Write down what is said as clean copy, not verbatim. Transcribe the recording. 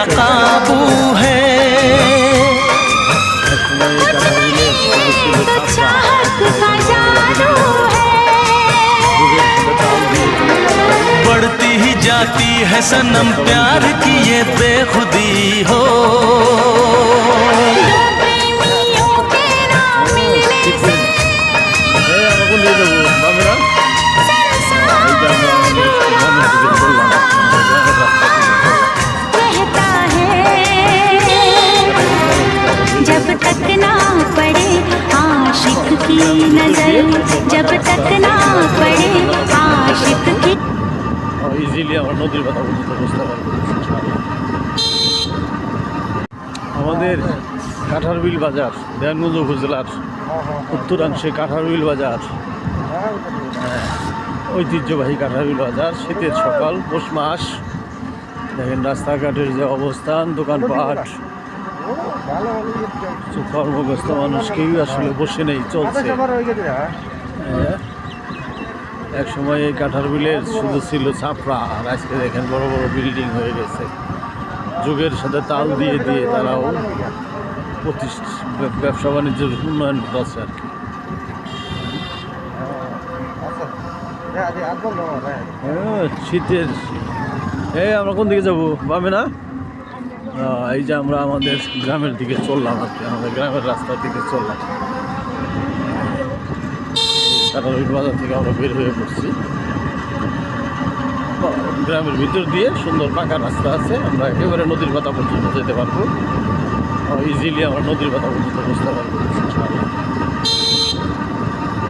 काबू है। बढ़ती ही जाती है सनम प्यार की ये बेखुदी हो। जब तक ना पड़े आशिक की नजर, जब तक ना पड़े आशिक की। ইজিলি আমার নদীর কথা বলতে বুঝতে পারবো। আমাদের কাঁঠারবিল বাজার দেওয়ানগঞ্জ উপজেলার উত্তরাংশে কাঁঠারবিল বাজার, ঐতিহ্যবাহী কাঁঠারবিল বাজার। শীতের সকাল, পৌষ মাস। দেখেন রাস্তাঘাটের যে অবস্থান, দোকানপাট, কর্মব্যস্ত মানুষ কেউ আসলে বসে নেই, চলছে। এক সময় এই কাঁঠারবিলের শুধু ছিল ছাপড়া, আর আজকে দেখেন বড় বড় বিল্ডিং হয়ে গেছে। যুগের সাথে তাল দিয়ে দিয়ে তারাও ব্যবসা বাণিজ্যের উন্নয়ন করছে আর কি। শীতের আমরা কোন দিকে যাবো? বামে না? এই যে আমরা আমাদের গ্রামের দিকে চললাম আর কি, আমাদের গ্রামের রাস্তার দিকে চললাম। কাঁঠারবিল বাজার থেকে আমরা বের হয়ে পড়ছি। গ্রামের ভিতর দিয়ে সুন্দর পাকা রাস্তা আছে, আমরা একেবারে নদীর পাতা পর্যন্ত যেতে পারবো। ইজিলি আমরা নদীর পাতা পর্যন্ত বুঝতে পারবো।